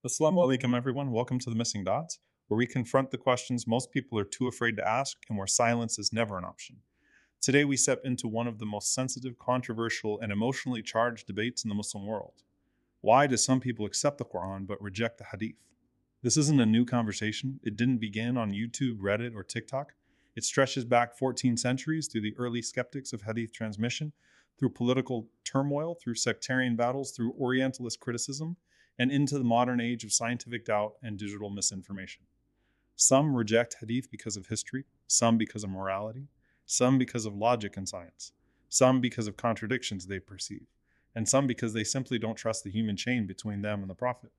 Assalamu alaikum, everyone. Welcome to the Missing Dots, where we confront the questions most people are too afraid to ask and where silence is never an option. Today, we step into one of the most sensitive, controversial, and emotionally charged debates in the Muslim world. Why do some people accept the Quran but reject the Hadith? This isn't a new conversation. It didn't begin on YouTube, Reddit, or TikTok. It stretches back 14 centuries through the early skeptics of Hadith transmission, through political turmoil, through sectarian battles, through Orientalist criticism, and into the modern age of scientific doubt and digital misinformation. Some reject Hadith because of history, some because of morality, some because of logic and science, some because of contradictions they perceive, and some because they simply don't trust the human chain between them and the Prophet.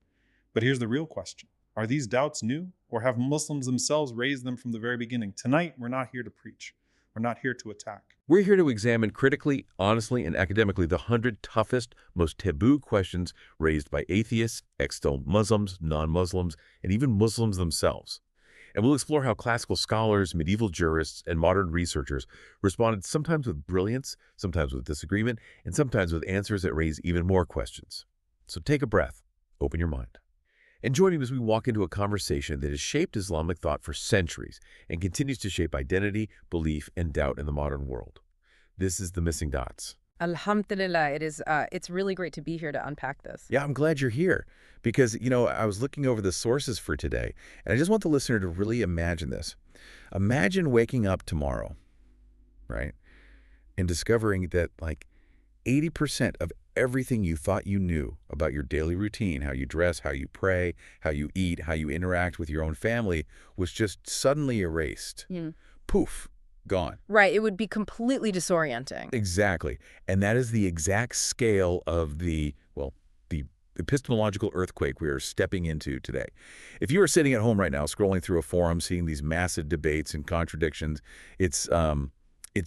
But here's the real question. Are these doubts new, or have Muslims themselves raised them from the very beginning? Tonight, we're not here to preach. We're not here to attack. We're here to examine critically, honestly, and academically the 100 toughest, most taboo questions raised by atheists, external Muslims, non-Muslims, and even Muslims themselves. And we'll explore how classical scholars, medieval jurists, and modern researchers responded sometimes with brilliance, sometimes with disagreement, and sometimes with answers that raise even more questions. So take a breath, open your mind. And join me as we walk into a conversation that has shaped Islamic thought for centuries and continues to shape identity, belief, and doubt in the modern world. This is The Missing Dots. Alhamdulillah, it's really great to be here to unpack this. Yeah, I'm glad you're here because, I was looking over the sources for today, and I just want the listener to really imagine this. Imagine waking up tomorrow, right, and discovering that, 80% of everything you thought you knew about your daily routine, how you dress, how you pray, how you eat, how you interact with your own family, was just suddenly erased. Poof, gone. Right, it would be completely disorienting. Exactly. And that is the exact scale of the epistemological earthquake we are stepping into today. If you are sitting at home right now, scrolling through a forum, seeing these massive debates and contradictions, it's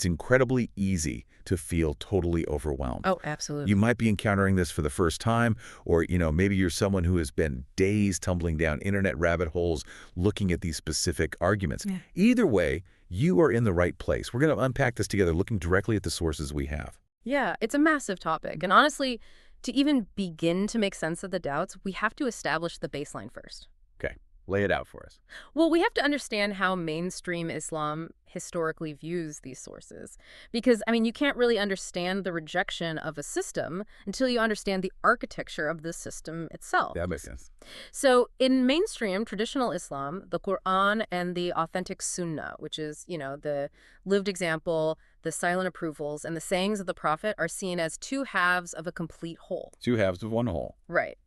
incredibly easy to feel totally overwhelmed. Oh, absolutely. You might be encountering this for the first time, or, maybe you're someone who has been days tumbling down internet rabbit holes looking at these specific arguments. Yeah. Either way, you are in the right place. We're going to unpack this together, looking directly at the sources we have. Yeah, it's a massive topic. And honestly, to even begin to make sense of the doubts, we have to establish the baseline first. Okay, lay it out for us. Well, we have to understand how mainstream Islam historically views these sources. Because, you can't really understand the rejection of a system until you understand the architecture of the system itself. That makes sense. So in mainstream traditional Islam, the Quran and the authentic Sunnah, which is, the lived example, the silent approvals, and the sayings of the Prophet are seen as two halves of a complete whole. Two halves of one whole. Right.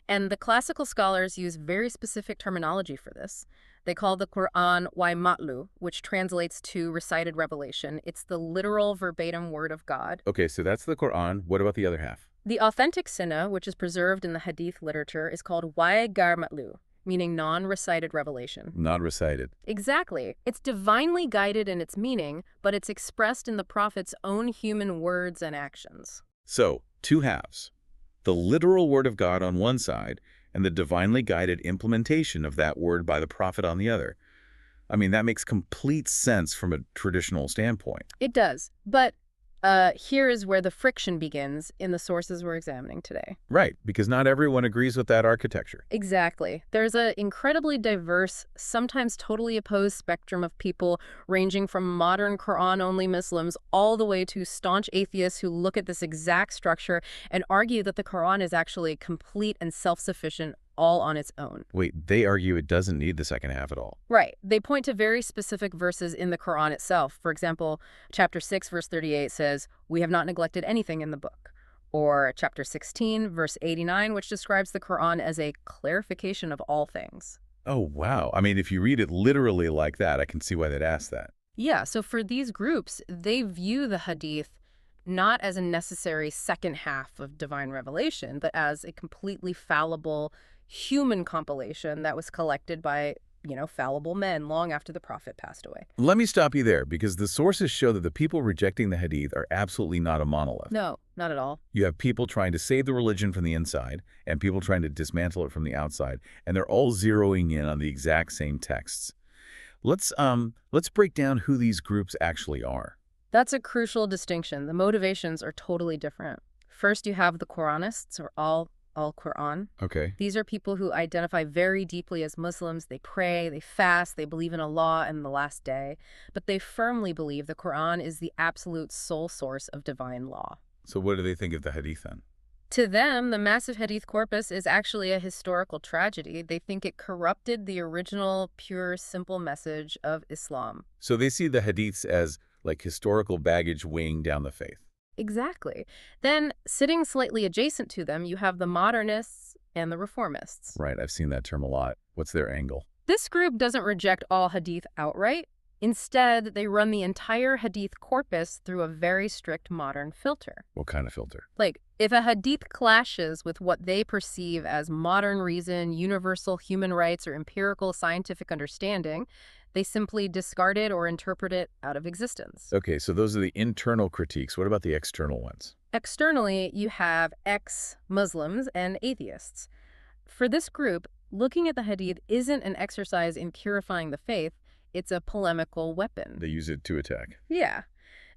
And the classical scholars use very specific terminology for this. They call the Quran matlu, which translates to recited revelation. It's the literal verbatim word of God. Okay, so that's the Quran. What about the other half? The authentic Sunnah, which is preserved in the Hadith literature, is called gar matlu, meaning non-recited revelation. Not recited. Exactly. It's divinely guided in its meaning, but it's expressed in the Prophet's own human words and actions. So, two halves. The literal word of God on one side, and the divinely guided implementation of that word by the Prophet on the other. That makes complete sense from a traditional standpoint. It does. But here is where the friction begins in the sources we're examining today. Right, because not everyone agrees with that architecture. Exactly. There's an incredibly diverse, sometimes totally opposed spectrum of people ranging from modern Quran-only Muslims all the way to staunch atheists who look at this exact structure and argue that the Quran is actually complete and self-sufficient all on its own. Wait, they argue it doesn't need the second half at all. Right. They point to very specific verses in the Quran itself. For example, chapter 6, verse 38 says, "We have not neglected anything in the book." Or chapter 16, verse 89, which describes the Quran as a clarification of all things. Oh, wow. If you read it literally like that, I can see why they'd ask that. Yeah, so for these groups, they view the Hadith not as a necessary second half of divine revelation, but as a completely fallible human compilation that was collected by, fallible men long after the Prophet passed away. Let me stop you there, because the sources show that the people rejecting the Hadith are absolutely not a monolith. No, not at all. You have people trying to save the religion from the inside and people trying to dismantle it from the outside, and they're all zeroing in on the exact same texts. Let's break down who these groups actually are. That's a crucial distinction. The motivations are totally different. First, you have the Quranists, or al-Quran. Okay. These are people who identify very deeply as Muslims. They pray, they fast, they believe in Allah and the last day, but they firmly believe the Quran is the absolute sole source of divine law. So what do they think of the Hadith then? To them, the massive Hadith corpus is actually a historical tragedy. They think it corrupted the original, pure, simple message of Islam. So they see the Hadiths as like historical baggage weighing down the faith. Exactly. Then, sitting slightly adjacent to them, you have the modernists and the reformists. Right, I've seen that term a lot. What's their angle? This group doesn't reject all Hadith outright. Instead, they run the entire Hadith corpus through a very strict modern filter. What kind of filter? Like, if a Hadith clashes with what they perceive as modern reason, universal human rights, or empirical scientific understanding, they simply discard it or interpret it out of existence. Okay, so those are the internal critiques. What about the external ones? Externally, you have ex-Muslims and atheists. For this group, looking at the Hadith isn't an exercise in purifying the faith, it's a polemical weapon. They use it to attack. Yeah.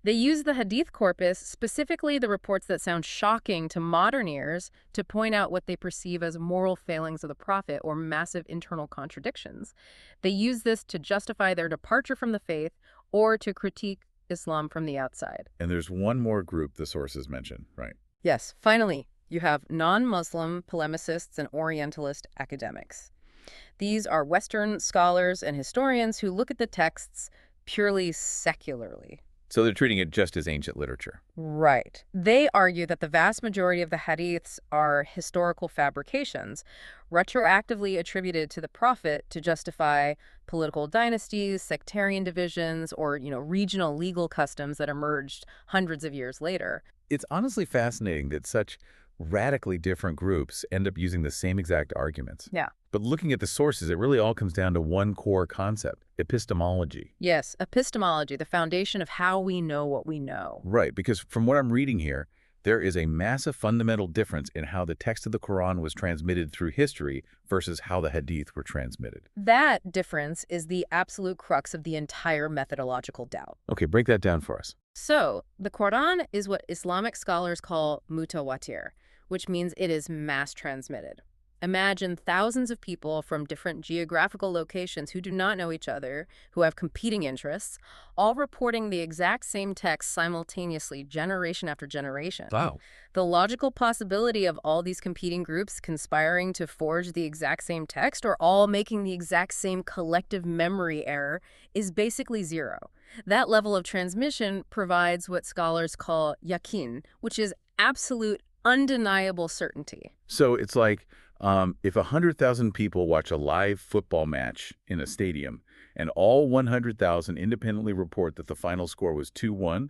They use the Hadith corpus, specifically the reports that sound shocking to modern ears, to point out what they perceive as moral failings of the Prophet or massive internal contradictions. They use this to justify their departure from the faith or to critique Islam from the outside. And there's one more group the sources mention, right? Yes, finally, you have non-Muslim polemicists and Orientalist academics. These are Western scholars and historians who look at the texts purely secularly. So they're treating it just as ancient literature. Right. They argue that the vast majority of the hadiths are historical fabrications, retroactively attributed to the Prophet to justify political dynasties, sectarian divisions, or, regional legal customs that emerged hundreds of years later. It's honestly fascinating that such radically different groups end up using the same exact arguments. Yeah. But looking at the sources, it really all comes down to one core concept, epistemology. Yes, epistemology, the foundation of how we know what we know. Right, because from what I'm reading here, there is a massive fundamental difference in how the text of the Quran was transmitted through history versus how the Hadith were transmitted. That difference is the absolute crux of the entire methodological doubt. Okay, break that down for us. So, the Quran is what Islamic scholars call mutawatir, which means it is mass transmitted. Imagine thousands of people from different geographical locations who do not know each other, who have competing interests, all reporting the exact same text simultaneously, generation after generation. Wow. The logical possibility of all these competing groups conspiring to forge the exact same text or all making the exact same collective memory error is basically zero. That level of transmission provides what scholars call yaqeen, which is absolute, undeniable certainty. So it's like if 100,000 people watch a live football match in a stadium and all 100,000 independently report that the final score was 2-1,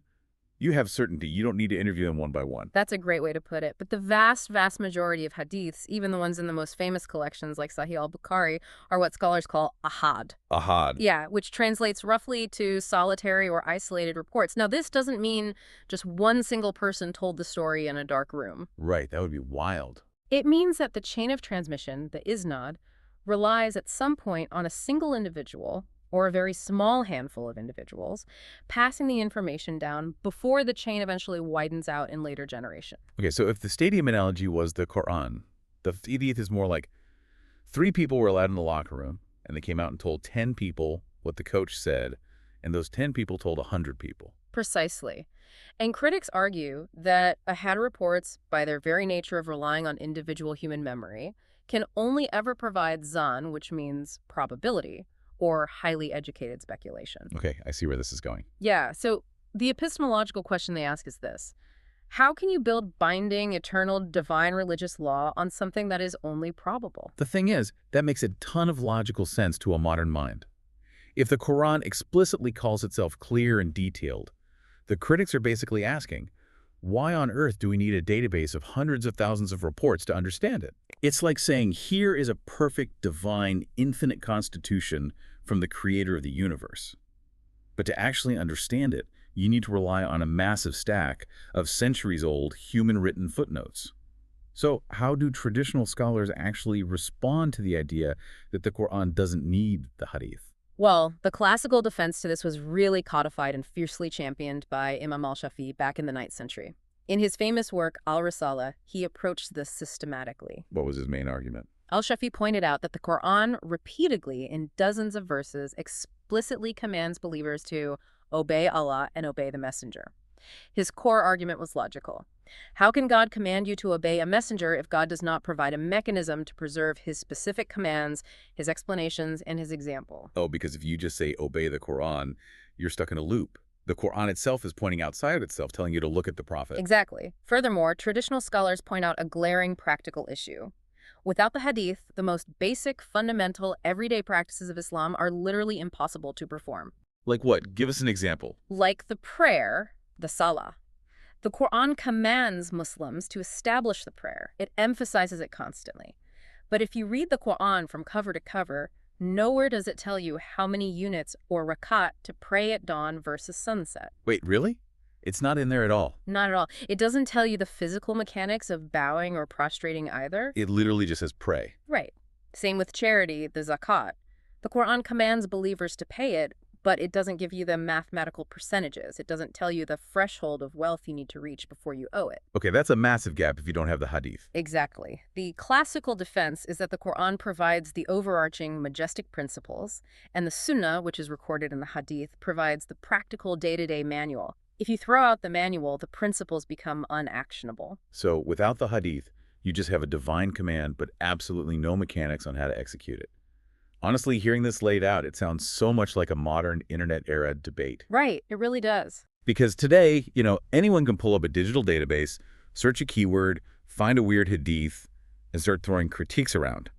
you have certainty. You don't need to interview them one by one. That's a great way to put it. But the vast, vast majority of hadiths, even the ones in the most famous collections like Sahih al-Bukhari, are what scholars call ahad. Ahad. Yeah, which translates roughly to solitary or isolated reports. Now, this doesn't mean just one single person told the story in a dark room. Right, that would be wild. It means that the chain of transmission, the isnad, relies at some point on a single individual or a very small handful of individuals passing the information down before the chain eventually widens out in later generations. Okay, so if the stadium analogy was the Quran, the Hadith is more like 3 people were allowed in the locker room, and they came out and told 10 people what the coach said, and those 10 people told 100 people. Precisely. And critics argue that ahad reports, by their very nature of relying on individual human memory, can only ever provide zan, which means probability, or highly educated speculation. Okay, I see where this is going. Yeah, so the epistemological question they ask is this. How can you build binding, eternal, divine religious law on something that is only probable? The thing is, that makes a ton of logical sense to a modern mind. If the Quran explicitly calls itself clear and detailed, the critics are basically asking, why on earth do we need a database of hundreds of thousands of reports to understand it? It's like saying, here is a perfect, divine, infinite constitution from the creator of the universe. But to actually understand it, you need to rely on a massive stack of centuries-old human-written footnotes. So how do traditional scholars actually respond to the idea that the Quran doesn't need the Hadith? Well, the classical defense to this was really codified and fiercely championed by Imam al-Shafi'i back in the 9th century. In his famous work, Al-Risala, he approached this systematically. What was his main argument? Al-Shafi pointed out that the Quran repeatedly, in dozens of verses, explicitly commands believers to obey Allah and obey the messenger. His core argument was logical. How can God command you to obey a messenger if God does not provide a mechanism to preserve his specific commands, his explanations, and his example? Oh, because if you just say obey the Quran, you're stuck in a loop. The Quran itself is pointing outside of itself, telling you to look at the Prophet. Exactly. Furthermore, traditional scholars point out a glaring practical issue. Without the Hadith, the most basic, fundamental, everyday practices of Islam are literally impossible to perform. Like what? Give us an example. Like the prayer, the salah. The Quran commands Muslims to establish the prayer. It emphasizes it constantly. But if you read the Quran from cover to cover, nowhere does it tell you how many units or rakat to pray at dawn versus sunset. Wait, really? It's not in there at all. Not at all. It doesn't tell you the physical mechanics of bowing or prostrating either. It literally just says pray. Right. Same with charity, the zakat. The Quran commands believers to pay it, but it doesn't give you the mathematical percentages. It doesn't tell you the threshold of wealth you need to reach before you owe it. Okay, that's a massive gap if you don't have the Hadith. Exactly. The classical defense is that the Quran provides the overarching majestic principles, and the Sunnah, which is recorded in the Hadith, provides the practical day-to-day manual. If you throw out the manual, the principles become unactionable. So without the Hadith, you just have a divine command, but absolutely no mechanics on how to execute it. Honestly, hearing this laid out, it sounds so much like a modern internet-era debate. Right, it really does. Because today, anyone can pull up a digital database, search a keyword, find a weird hadith, and start throwing critiques around.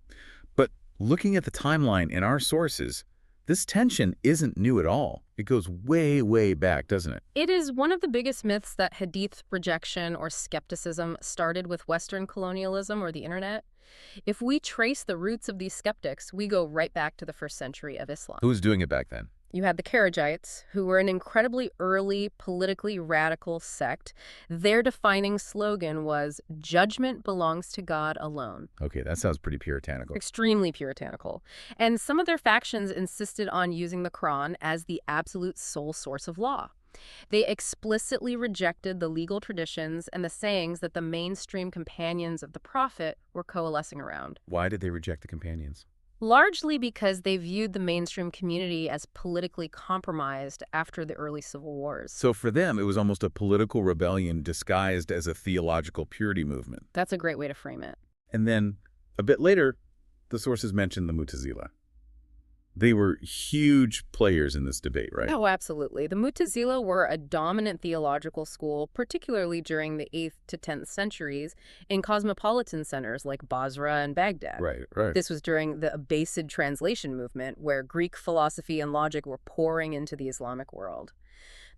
But looking at the timeline in our sources, this tension isn't new at all. It goes way, way back, doesn't it? It is one of the biggest myths that Hadith rejection or skepticism started with Western colonialism or the internet. If we trace the roots of these skeptics, we go right back to the 1st century of Islam. Who was doing it back then? You had the Kharijites, who were an incredibly early, politically radical sect. Their defining slogan was, "Judgment belongs to God alone." Okay, that sounds pretty puritanical. Extremely puritanical. And some of their factions insisted on using the Quran as the absolute sole source of law. They explicitly rejected the legal traditions and the sayings that the mainstream companions of the Prophet were coalescing around. Why did they reject the companions? Largely because they viewed the mainstream community as politically compromised after the early civil wars. So for them, it was almost a political rebellion disguised as a theological purity movement. That's a great way to frame it. And then, a bit later, the sources mentioned the Mu'tazila. They were huge players in this debate, right? Oh, absolutely. The Mu'tazila were a dominant theological school, particularly during the 8th to 10th centuries, in cosmopolitan centers like Basra and Baghdad. Right. This was during the Abbasid translation movement, where Greek philosophy and logic were pouring into the Islamic world.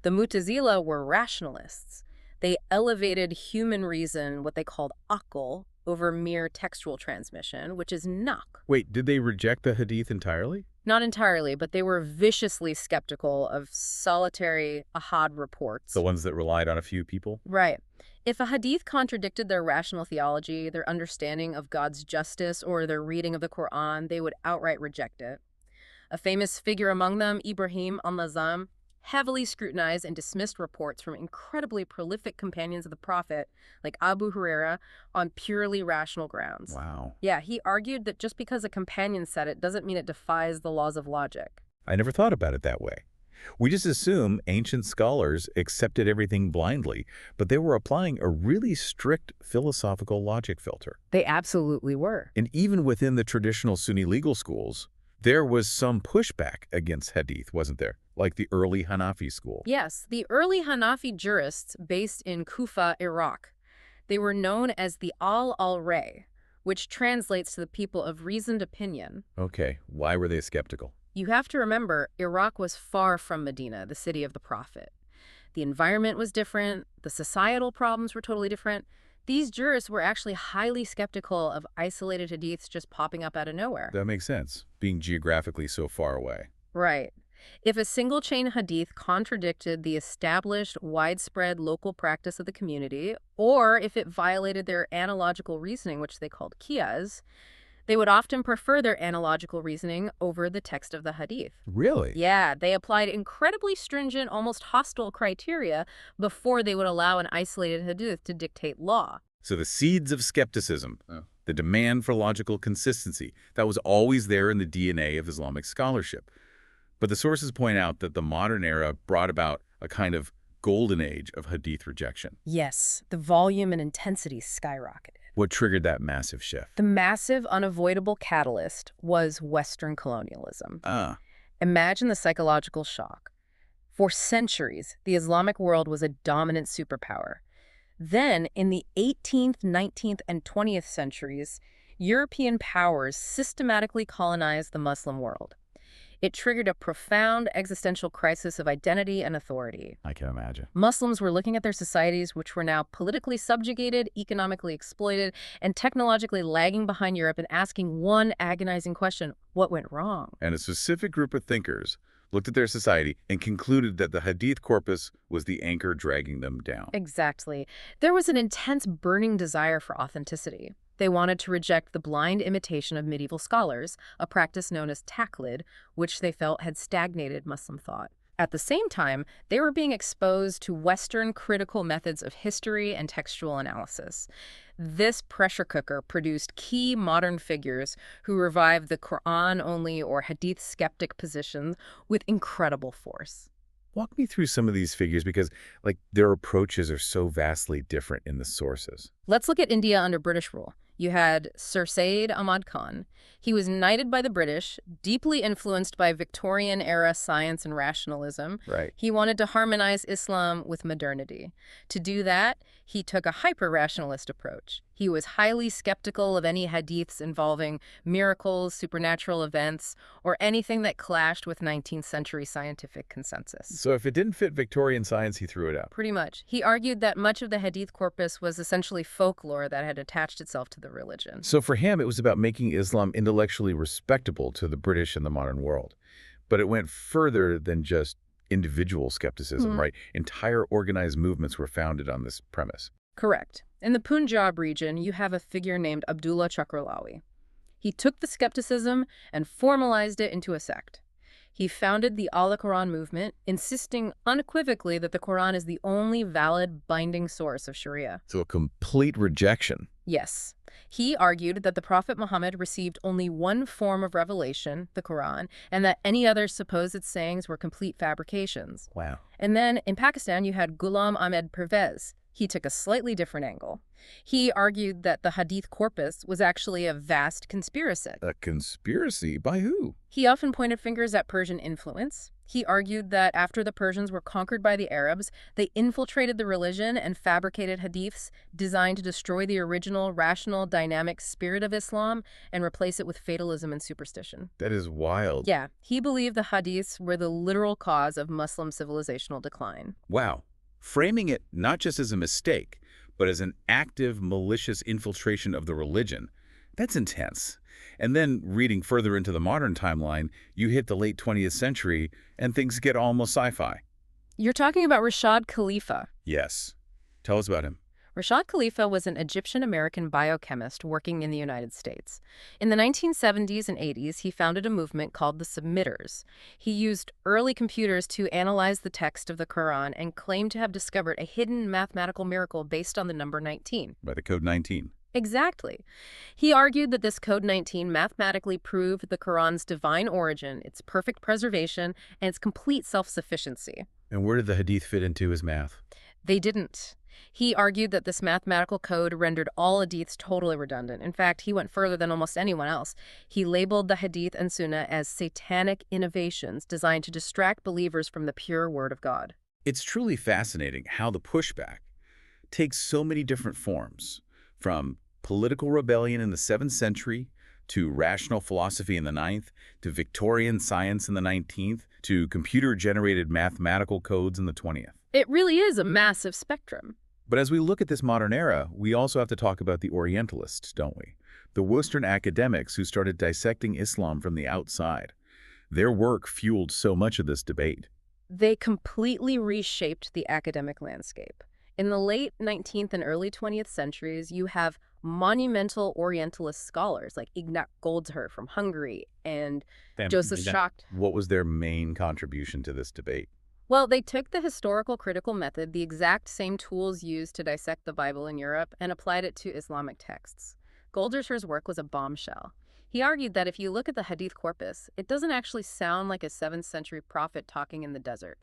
The Mu'tazila were rationalists. They elevated human reason, what they called aql, over mere textual transmission, which is naql. Wait, did they reject the Hadith entirely? Not entirely, but they were viciously skeptical of solitary ahad reports. The ones that relied on a few people? Right. If a hadith contradicted their rational theology, their understanding of God's justice, or their reading of the Quran, they would outright reject it. A famous figure among them, Ibrahim al-Nazam, heavily scrutinized and dismissed reports from incredibly prolific companions of the Prophet, like Abu Huraira, on purely rational grounds. Wow. Yeah, he argued that just because a companion said it doesn't mean it defies the laws of logic. I never thought about it that way. We just assume ancient scholars accepted everything blindly, but they were applying a really strict philosophical logic filter. They absolutely were. And even within the traditional Sunni legal schools, there was some pushback against Hadith, wasn't there? Like the early Hanafi school. Yes, the early Hanafi jurists based in Kufa, Iraq. They were known as the al-Ray, which translates to the people of reasoned opinion. Okay, why were they skeptical? You have to remember, Iraq was far from Medina, the city of the Prophet. The environment was different. The societal problems were totally different. These jurists were actually highly skeptical of isolated hadiths just popping up out of nowhere. That makes sense, being geographically so far away. Right. If a single chain hadith contradicted the established, widespread local practice of the community, or if it violated their analogical reasoning, which they called qiyas, They would often prefer their analogical reasoning over the text of the Hadith. Really? Yeah, they applied incredibly stringent, almost hostile criteria before they would allow an isolated Hadith to dictate law. So the seeds of skepticism, the demand for logical consistency, that was always there in the DNA of Islamic scholarship. But the sources point out that the modern era brought about a kind of golden age of Hadith rejection. Yes, the volume and intensity skyrocketed. What triggered that massive shift? The massive, unavoidable catalyst was Western colonialism. Imagine the psychological shock. For centuries, the Islamic world was a dominant superpower. Then, in the 18th, 19th, and 20th centuries, European powers systematically colonized the Muslim world. It triggered a profound existential crisis of identity and authority. I can imagine. Muslims were looking at their societies, which were now politically subjugated, economically exploited, and technologically lagging behind Europe, and asking one agonizing question: what went wrong? And a specific group of thinkers looked at their society and concluded that the Hadith corpus was the anchor dragging them down. Exactly. There was an intense burning desire for authenticity. They wanted to reject the blind imitation of medieval scholars, a practice known as taqlid, which they felt had stagnated Muslim thought. At the same time, they were being exposed to Western critical methods of history and textual analysis. This pressure cooker produced key modern figures who revived the Quran-only or Hadith skeptic positions with incredible force. Walk me through some of these figures because, their approaches are so vastly different in the sources. Let's look at India under British rule. You had Sir Syed Ahmad Khan. He was knighted by the British, deeply influenced by Victorian-era science and rationalism. Right. He wanted to harmonize Islam with modernity. To do that, he took a hyper-rationalist approach. He was highly skeptical of any hadiths involving miracles, supernatural events, or anything that clashed with 19th century scientific consensus. So if it didn't fit Victorian science, he threw it out. Pretty much. He argued that much of the hadith corpus was essentially folklore that had attached itself to the religion. So for him, it was about making Islam intellectually respectable to the British and the modern world. But it went further than just individual skepticism, right? Entire organized movements were founded on this premise. Correct. In the Punjab region, you have a figure named Abdullah Chakralawi. He took the skepticism and formalized it into a sect. He founded the Al-Quran movement, insisting unequivocally that the Quran is the only valid binding source of Sharia. So a complete rejection. Yes. He argued that the Prophet Muhammad received only one form of revelation, the Quran, and that any other supposed sayings were complete fabrications. Wow. And then in Pakistan, you had Ghulam Ahmed Pervez. He took a slightly different angle. He argued that the Hadith corpus was actually a vast conspiracy. A conspiracy? By who? He often pointed fingers at Persian influence. He argued that after the Persians were conquered by the Arabs, they infiltrated the religion and fabricated hadiths designed to destroy the original, rational, dynamic spirit of Islam and replace it with fatalism and superstition. That is wild. Yeah, he believed the hadiths were the literal cause of Muslim civilizational decline. Wow. Framing it not just as a mistake, but as an active, malicious infiltration of the religion. That's intense. And then reading further into the modern timeline, you hit the late 20th century and things get almost sci-fi. You're talking about Rashad Khalifa. Yes. Tell us about him. Rashad Khalifa was an Egyptian-American biochemist working in the United States. In the 1970s and 80s, he founded a movement called the Submitters. He used early computers to analyze the text of the Quran and claimed to have discovered a hidden mathematical miracle based on the number 19. By the code 19. Exactly. He argued that this code 19 mathematically proved the Quran's divine origin, its perfect preservation, and its complete self-sufficiency. And where did the Hadith fit into his math? They didn't. He argued that this mathematical code rendered all hadiths totally redundant. In fact, he went further than almost anyone else. He labeled the hadith and sunnah as satanic innovations designed to distract believers from the pure word of God. It's truly fascinating how the pushback takes so many different forms, from political rebellion in the 7th century, to rational philosophy in the 9th, to Victorian science in the 19th, to computer-generated mathematical codes in the 20th. It really is a massive spectrum. But as we look at this modern era, we also have to talk about the Orientalists, don't we? The Western academics who started dissecting Islam from the outside. Their work fueled so much of this debate. They completely reshaped the academic landscape. In the late 19th and early 20th centuries, you have monumental Orientalist scholars like Ignat Goldsher from Hungary and Joseph Schacht. What was their main contribution to this debate? Well, they took the historical critical method, the exact same tools used to dissect the Bible in Europe, and applied it to Islamic texts. Goldsher's work was a bombshell. He argued that if you look at the Hadith corpus, it doesn't actually sound like a 7th century prophet talking in the desert.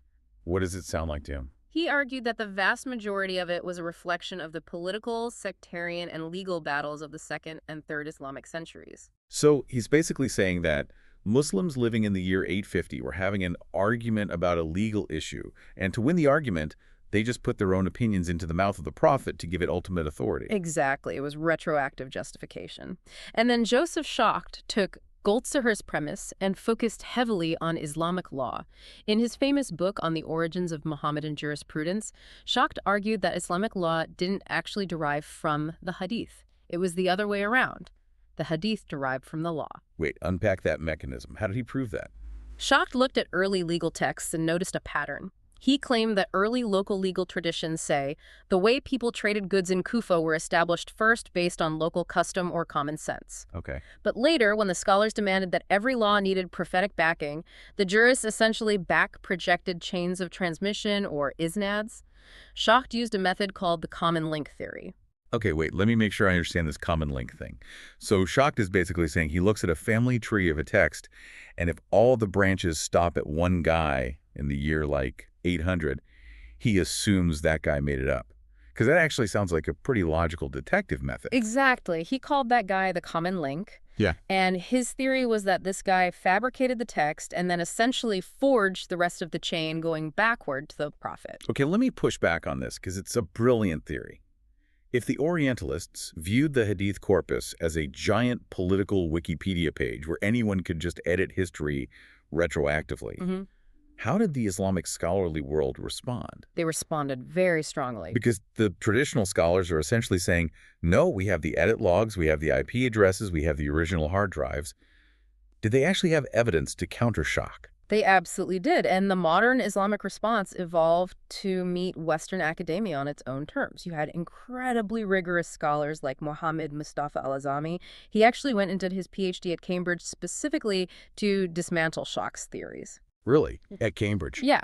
What does it sound like to him? He argued that the vast majority of it was a reflection of the political, sectarian, and legal battles of the 2nd and 3rd Islamic centuries. So he's basically saying that Muslims living in the year 850 were having an argument about a legal issue, and to win the argument, they just put their own opinions into the mouth of the prophet to give it ultimate authority. Exactly. It was retroactive justification. And then Joseph Schacht took Goldsher's premise and focused heavily on Islamic law. In his famous book on the origins of Mohammedan jurisprudence, Schacht argued that Islamic law didn't actually derive from the Hadith. It was the other way around. The Hadith derived from the law. Wait, unpack that mechanism. How did he prove that? Schacht looked at early legal texts and noticed a pattern. He claimed that early local legal traditions say the way people traded goods in Kufa were established first based on local custom or common sense. Okay. But later, when the scholars demanded that every law needed prophetic backing, the jurists essentially back-projected chains of transmission, or isnads. Schacht used a method called the common link theory. Okay, wait, let me make sure I understand this common link thing. So Schacht is basically saying he looks at a family tree of a text, and if all the branches stop at one guy in the year like 800, he assumes that guy made it up. Because that actually sounds like a pretty logical detective method. Exactly. He called that guy the common link. Yeah. And his theory was that this guy fabricated the text and then essentially forged the rest of the chain going backward to the prophet. Okay, let me push back on this because it's a brilliant theory. If the Orientalists viewed the Hadith corpus as a giant political Wikipedia page where anyone could just edit history retroactively, how did the Islamic scholarly world respond? They responded very strongly. Because the traditional scholars are essentially saying, no, we have the edit logs, we have the IP addresses, we have the original hard drives. Did they actually have evidence to counter Schacht? They absolutely did, and the modern Islamic response evolved to meet Western academia on its own terms. You had incredibly rigorous scholars like Muhammad Mustafa al-Azami. He actually went and did his PhD at Cambridge specifically to dismantle Schacht's theories. Really? At Cambridge? Yeah.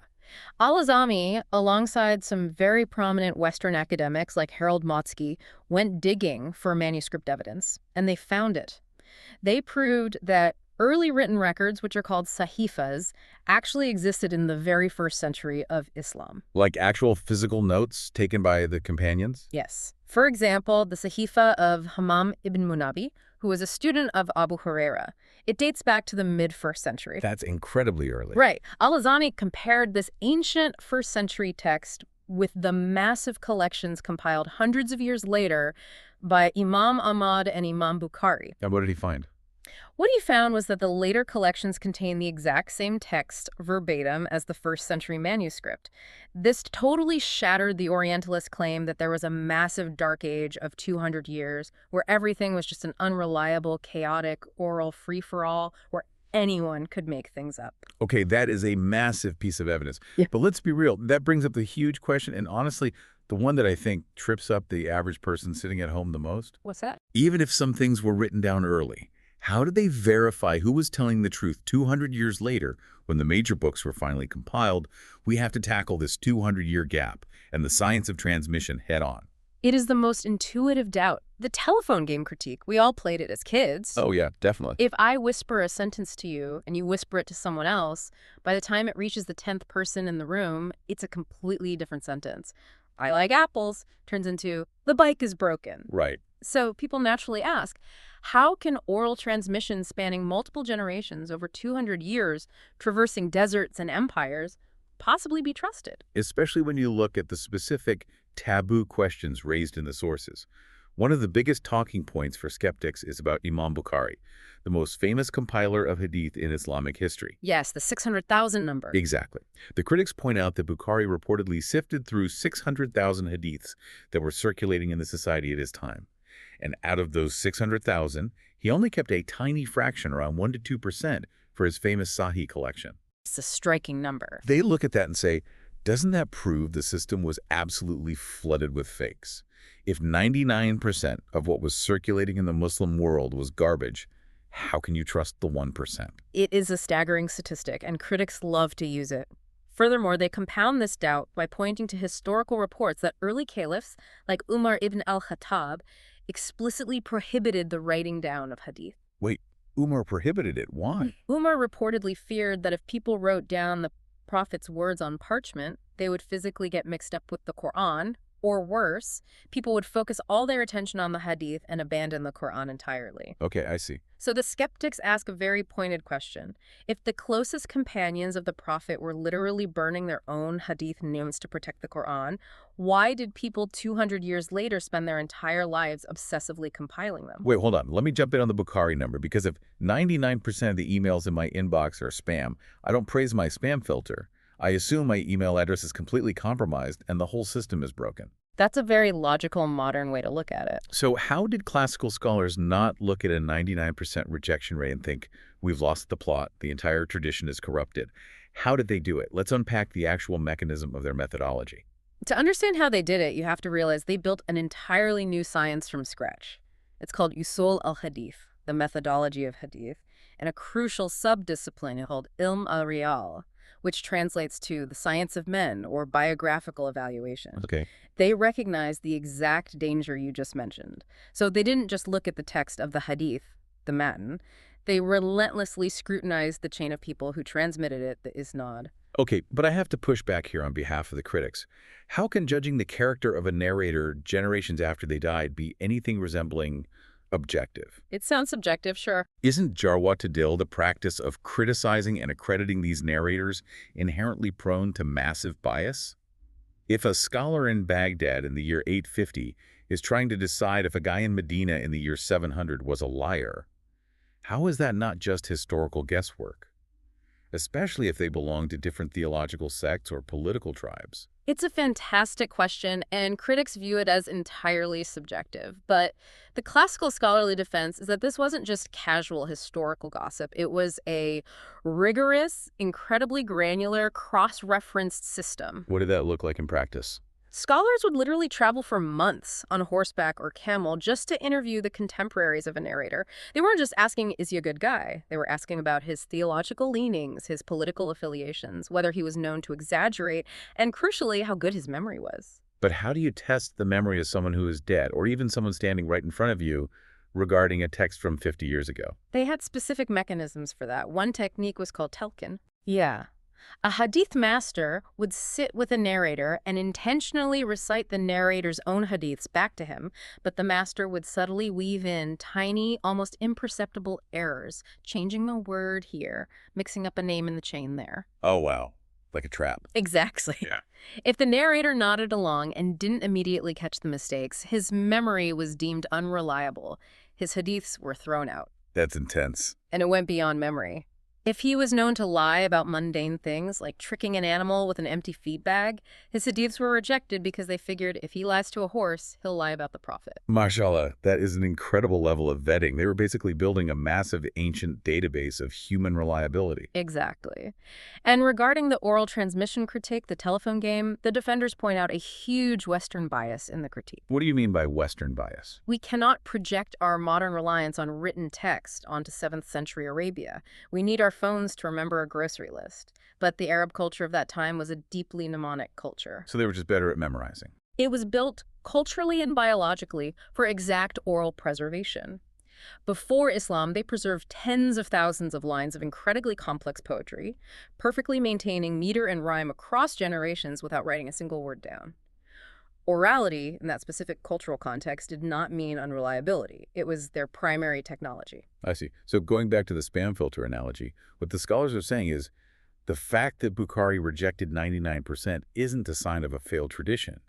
Al-Azami, alongside some very prominent Western academics like Harold Motzky, went digging for manuscript evidence, and they found it. They proved that early written records, which are called sahifas, actually existed in the very first century of Islam. Like actual physical notes taken by the companions? Yes. For example, the sahifa of Hammam ibn Munabi, who was a student of Abu Huraira. It dates back to the mid-1st century. That's incredibly early. Right. Al-Azami compared this ancient 1st century text with the massive collections compiled hundreds of years later by Imam Ahmad and Imam Bukhari. And what did he find? What he found was that the later collections contain the exact same text verbatim as the 1st century manuscript. This totally shattered the Orientalist claim that there was a massive dark age of 200 years where everything was just an unreliable, chaotic, oral free-for-all where anyone could make things up. Okay, that is a massive piece of evidence. Yeah. But let's be real. That brings up the huge question, and honestly, the one that I think trips up the average person sitting at home the most. What's that? Even if some things were written down early, how did they verify who was telling the truth 200 years later when the major books were finally compiled? We have to tackle this 200-year gap and the science of transmission head on. It is the most intuitive doubt. The telephone game critique, we all played it as kids. Oh, yeah, definitely. If I whisper a sentence to you and you whisper it to someone else, by the time it reaches the 10th person in the room, it's a completely different sentence. I like apples turns into the bike is broken. Right. So people naturally ask, how can oral transmission spanning multiple generations over 200 years, traversing deserts and empires, possibly be trusted? Especially when you look at the specific taboo questions raised in the sources. One of the biggest talking points for skeptics is about Imam Bukhari, the most famous compiler of Hadith in Islamic history. Yes, the 600,000 number. Exactly. The critics point out that Bukhari reportedly sifted through 600,000 Hadiths that were circulating in the society at his time. And out of those 600,000, he only kept a tiny fraction, around 1% to 2%, for his famous Sahih collection. It's a striking number. They look at that and say, doesn't that prove the system was absolutely flooded with fakes? If 99% of what was circulating in the Muslim world was garbage, how can you trust the 1%? It is a staggering statistic, and critics love to use it. Furthermore, they compound this doubt by pointing to historical reports that early caliphs, like Umar ibn al-Khattab, explicitly prohibited the writing down of hadith. Wait, Umar prohibited it. Why? Umar reportedly feared that if people wrote down the prophet's words on parchment, they would physically get mixed up with the Quran, or worse, people would focus all their attention on the hadith and abandon the Quran entirely. Okay, I see. So the skeptics ask a very pointed question. If the closest companions of the prophet were literally burning their own hadith names to protect the Quran, why did people 200 years later spend their entire lives obsessively compiling them? Wait, hold on. Let me jump in on the Bukhari number, because if 99% of the emails in my inbox are spam, I don't praise my spam filter. I assume my email address is completely compromised and the whole system is broken. That's a very logical, modern way to look at it. So how did classical scholars not look at a 99% rejection rate and think, we've lost the plot, the entire tradition is corrupted? How did they do it? Let's unpack the actual mechanism of their methodology. To understand how they did it, you have to realize they built an entirely new science from scratch. It's called Usul al-Hadith, the methodology of hadith, and a crucial sub-discipline called Ilm al-Riyal, which translates to the science of men or biographical evaluation. Okay. They recognized the exact danger you just mentioned. So they didn't just look at the text of the hadith, the matan. They relentlessly scrutinized the chain of people who transmitted it, the isnad. Okay, but I have to push back here on behalf of the critics. How can judging the character of a narrator generations after they died be anything resembling objective? It sounds subjective, sure. Isn't Jarwat Tadil, the practice of criticizing and accrediting these narrators, inherently prone to massive bias? If a scholar in Baghdad in the year 850 is trying to decide if a guy in Medina in the year 700 was a liar, how is that not just historical guesswork? Especially if they belong to different theological sects or political tribes. It's a fantastic question, and critics view it as entirely subjective. But the classical scholarly defense is that this wasn't just casual historical gossip. It was a rigorous, incredibly granular, cross-referenced system. What did that look like in practice? Scholars would literally travel for months on horseback or camel just to interview the contemporaries of a narrator. They weren't just asking, is he a good guy? They were asking about his theological leanings, his political affiliations, whether he was known to exaggerate, and crucially, how good his memory was. But how do you test the memory of someone who is dead, or even someone standing right in front of you, regarding a text from 50 years ago? They had specific mechanisms for that. One technique was called telkin. Yeah. A hadith master would sit with a narrator and intentionally recite the narrator's own hadiths back to him, but the master would subtly weave in tiny, almost imperceptible errors, changing the word here, mixing up a name in the chain there. Oh, wow. Like a trap. Exactly. Yeah. If the narrator nodded along and didn't immediately catch the mistakes, his memory was deemed unreliable. His hadiths were thrown out. That's intense. And it went beyond memory. If he was known to lie about mundane things, like tricking an animal with an empty feed bag, his hadiths were rejected because they figured if he lies to a horse, he'll lie about the prophet. Mashallah, that is an incredible level of vetting. They were basically building a massive ancient database of human reliability. Exactly. And regarding the oral transmission critique, the telephone game, the defenders point out a huge Western bias in the critique. What do you mean by Western bias? We cannot project our modern reliance on written text onto 7th century Arabia. We need our phones to remember a grocery list. But the Arab culture of that time was a deeply mnemonic culture. So they were just better at memorizing. It was built culturally and biologically for exact oral preservation. Before Islam, they preserved tens of thousands of lines of incredibly complex poetry, perfectly maintaining meter and rhyme across generations without writing a single word down. Orality, in that specific cultural context, did not mean unreliability. It was their primary technology. I see. So going back to the spam filter analogy, what the scholars are saying is the fact that Bukhari rejected 99% isn't a sign of a failed tradition.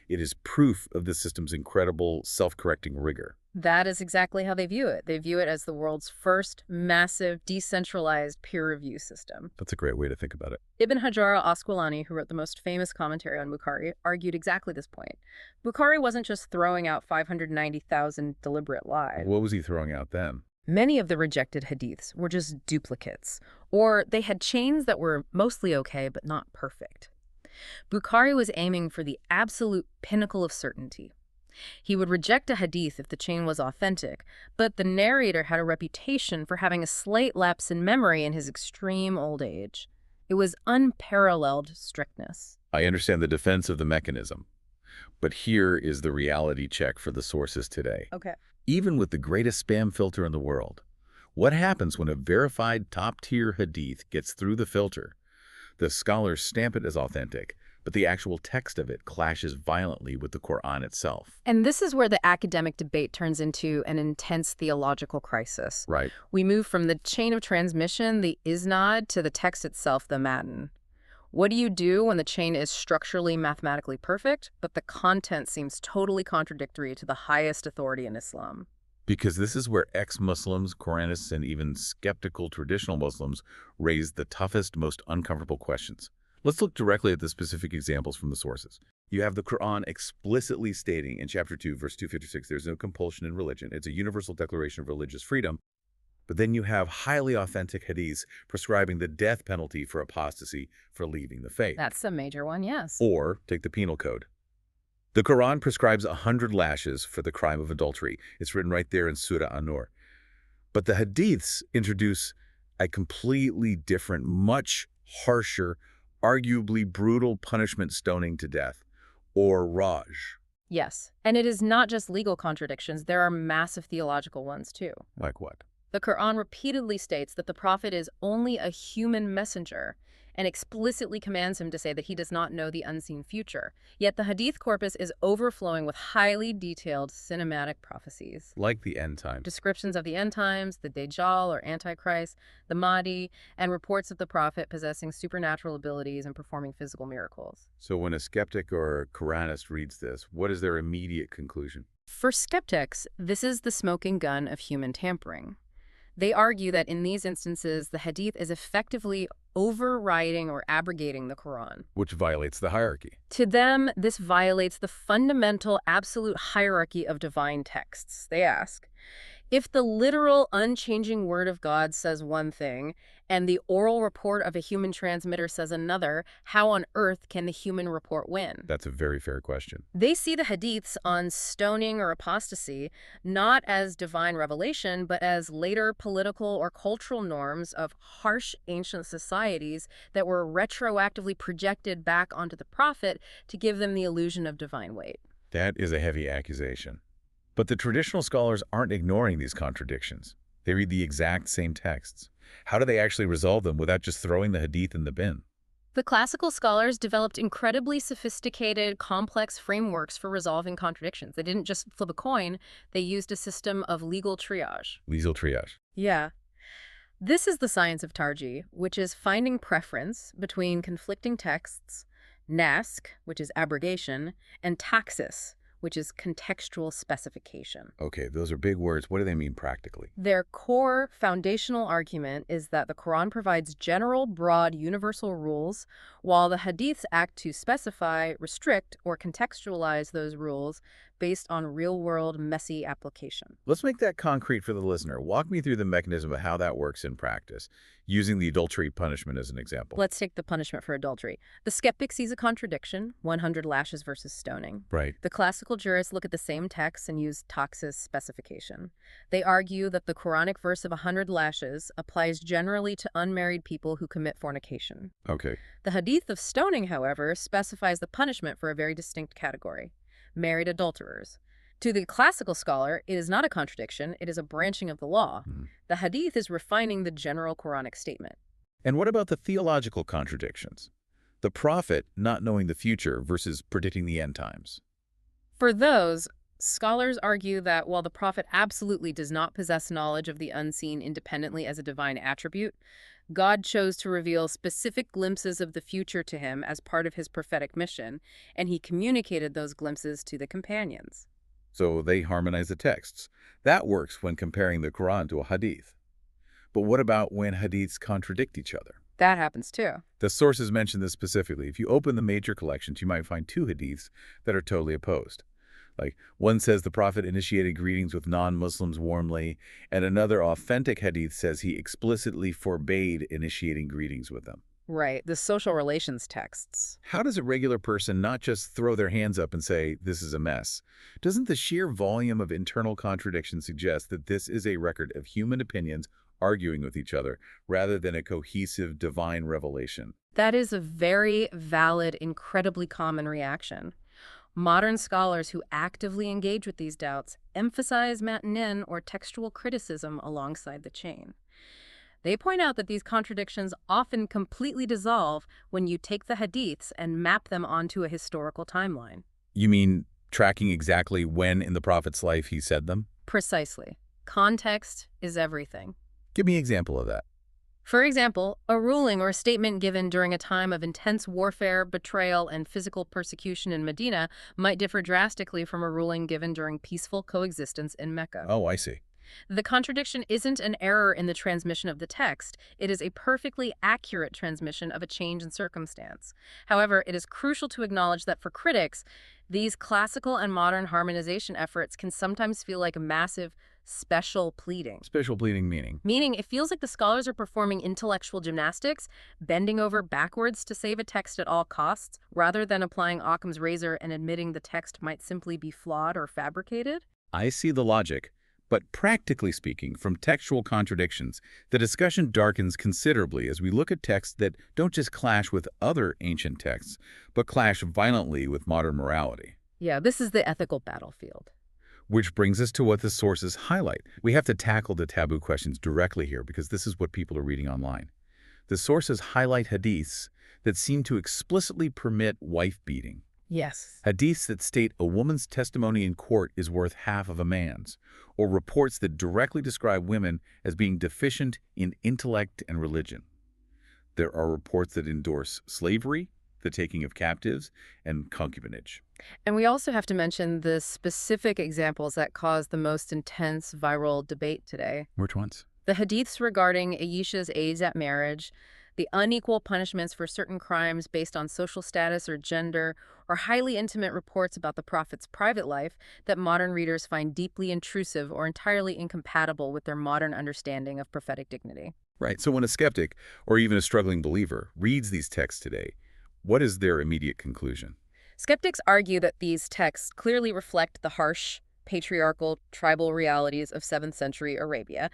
It is proof of the system's incredible self-correcting rigor. That is exactly how they view it. They view it as the world's first massive, decentralized peer review system. That's a great way to think about it. Ibn Hajar al-Asqalani, who wrote the most famous commentary on Bukhari, argued exactly this point. Bukhari wasn't just throwing out 590,000 deliberate lies. What was he throwing out then? Many of the rejected hadiths were just duplicates, or they had chains that were mostly okay but not perfect. Bukhari was aiming for the absolute pinnacle of certainty. He would reject a hadith if the chain was authentic, but the narrator had a reputation for having a slight lapse in memory in his extreme old age. It was unparalleled strictness. I understand the defense of the mechanism, but here is the reality check for the sources today. Okay. Even with the greatest spam filter in the world, what happens when a verified top-tier hadith gets through the filter? The scholars stamp it as authentic, but the actual text of it clashes violently with the Quran itself. And this is where the academic debate turns into an intense theological crisis. Right. We move from the chain of transmission, the isnad, to the text itself, the matan. What do you do when the chain is structurally mathematically perfect, but the content seems totally contradictory to the highest authority in Islam? Because this is where ex-Muslims, Quranists, and even skeptical traditional Muslims raise the toughest, most uncomfortable questions. Let's look directly at the specific examples from the sources. You have the Quran explicitly stating in chapter 2, verse 256, there's no compulsion in religion. It's a universal declaration of religious freedom. But then you have highly authentic hadiths prescribing the death penalty for apostasy for leaving the faith. That's a major one, yes. Or take the penal code. The Quran prescribes 100 lashes for the crime of adultery. It's written right there in Surah An-Nur. But the hadiths introduce a completely different, much harsher, arguably brutal punishment, stoning to death, or Raj. Yes, and it is not just legal contradictions. There are massive theological ones, too. Like what? The Quran repeatedly states that the prophet is only a human messenger and explicitly commands him to say that he does not know the unseen future. Yet the hadith corpus is overflowing with highly detailed cinematic prophecies. Like the end time. Descriptions of the end times, the Dajjal or Antichrist, the Mahdi, and reports of the prophet possessing supernatural abilities and performing physical miracles. So when a skeptic or Quranist reads this, what is their immediate conclusion? For skeptics, this is the smoking gun of human tampering. They argue that in these instances, the hadith is effectively overriding or abrogating the Quran. Which violates the hierarchy. To them, this violates the fundamental absolute hierarchy of divine texts. They ask, if the literal, unchanging word of God says one thing, and the oral report of a human transmitter says another, how on earth can the human report win? That's a very fair question. They see the hadiths on stoning or apostasy not as divine revelation, but as later political or cultural norms of harsh ancient societies that were retroactively projected back onto the prophet to give them the illusion of divine weight. That is a heavy accusation. But the traditional scholars aren't ignoring these contradictions. They read the exact same texts. How do they actually resolve them without just throwing the hadith in the bin? The classical scholars developed incredibly sophisticated, complex frameworks for resolving contradictions. They didn't just flip a coin, they used a system of legal triage. Legal triage. Yeah. This is the science of tarjih, which is finding preference between conflicting texts, nask, which is abrogation, and taxis, which is contextual specification. Okay, those are big words. What do they mean practically? Their core foundational argument is that the Quran provides general, broad, universal rules, while the hadiths act to specify, restrict, or contextualize those rules based on real-world, messy application. Let's make that concrete for the listener. Walk me through the mechanism of how that works in practice, using the adultery punishment as an example. Let's take the punishment for adultery. The skeptic sees a contradiction, 100 lashes versus stoning. Right. The classical jurists look at the same text and use taxis specification. They argue that the Quranic verse of 100 lashes applies generally to unmarried people who commit fornication. Okay. The hadith of stoning, however, specifies the punishment for a very distinct category: married adulterers. To the classical scholar, it is not a contradiction, it is a branching of the law. The hadith is refining the general Quranic statement. And what about the theological contradictions? The prophet not knowing the future versus predicting the end times. For those, scholars argue that while the prophet absolutely does not possess knowledge of the unseen independently as a divine attribute, God chose to reveal specific glimpses of the future to him as part of his prophetic mission, and he communicated those glimpses to the companions. So they harmonize the texts. That works when comparing the Quran to a hadith. But what about when hadiths contradict each other? That happens too. The sources mention this specifically. If you open the major collections, you might find two hadiths that are totally opposed. Like, one says the prophet initiated greetings with non-Muslims warmly, and another authentic hadith says he explicitly forbade initiating greetings with them. Right, the social relations texts. How does a regular person not just throw their hands up and say, this is a mess? Doesn't the sheer volume of internal contradiction suggest that this is a record of human opinions arguing with each other rather than a cohesive divine revelation? That is a very valid, incredibly common reaction. Modern scholars who actively engage with these doubts emphasize matanin or textual criticism alongside the chain. They point out that these contradictions often completely dissolve when you take the hadiths and map them onto a historical timeline. You mean tracking exactly when in the Prophet's life he said them? Precisely. Context is everything. Give me an example of that. For example, a ruling or a statement given during a time of intense warfare, betrayal, and physical persecution in Medina might differ drastically from a ruling given during peaceful coexistence in Mecca. Oh, I see. The contradiction isn't an error in the transmission of the text. It is a perfectly accurate transmission of a change in circumstance. However, it is crucial to acknowledge that for critics, these classical and modern harmonization efforts can sometimes feel like a massive special pleading. Special pleading meaning? Meaning, it feels like the scholars are performing intellectual gymnastics, bending over backwards to save a text at all costs, rather than applying Occam's razor and admitting the text might simply be flawed or fabricated. I see the logic. But practically speaking, from textual contradictions, the discussion darkens considerably as we look at texts that don't just clash with other ancient texts, but clash violently with modern morality. Yeah, this is the ethical battlefield. Which brings us to what the sources highlight. We have to tackle the taboo questions directly here because this is what people are reading online. The sources highlight hadiths that seem to explicitly permit wife beating. Yes. Hadiths that state a woman's testimony in court is worth half of a man's, or reports that directly describe women as being deficient in intellect and religion. There are reports that endorse slavery, the taking of captives, and concubinage. And we also have to mention the specific examples that cause the most intense viral debate today. Which ones? The hadiths regarding Aisha's age at marriage, the unequal punishments for certain crimes based on social status or gender, or highly intimate reports about the Prophet's private life that modern readers find deeply intrusive or entirely incompatible with their modern understanding of prophetic dignity. Right. So when a skeptic, or even a struggling believer, reads these texts today, what is their immediate conclusion? Skeptics argue that these texts clearly reflect the harsh, patriarchal, tribal realities of 7th century Arabia.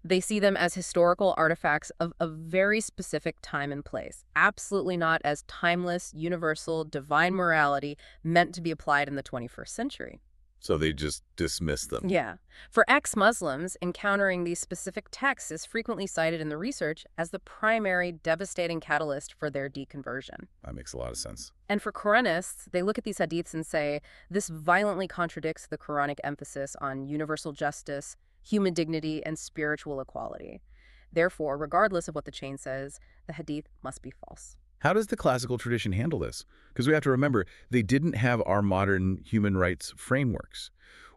They see them as historical artifacts of a very specific time and place, absolutely not as timeless, universal, divine morality meant to be applied in the 21st century. So they just dismiss them. Yeah. For ex-Muslims, encountering these specific texts is frequently cited in the research as the primary devastating catalyst for their deconversion. That makes a lot of sense. And for Quranists, they look at these hadiths and say, this violently contradicts the Quranic emphasis on universal justice, human dignity, and spiritual equality. Therefore, regardless of what the chain says, the hadith must be false. How does the classical tradition handle this? Because we have to remember, they didn't have our modern human rights frameworks.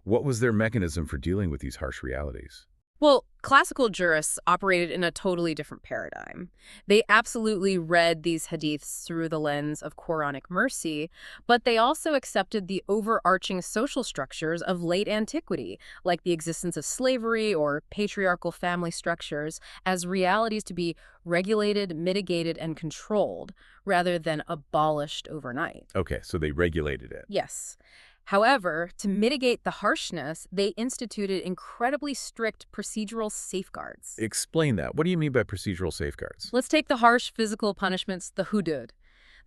What was their mechanism for dealing with these harsh realities? Well, classical jurists operated in a totally different paradigm. They absolutely read these hadiths through the lens of Quranic mercy, but they also accepted the overarching social structures of late antiquity, like the existence of slavery or patriarchal family structures, as realities to be regulated, mitigated, and controlled, rather than abolished overnight. Okay, so they regulated it. Yes. However, to mitigate the harshness, they instituted incredibly strict procedural safeguards. Explain that. What do you mean by procedural safeguards? Let's take the harsh physical punishments, the hudud.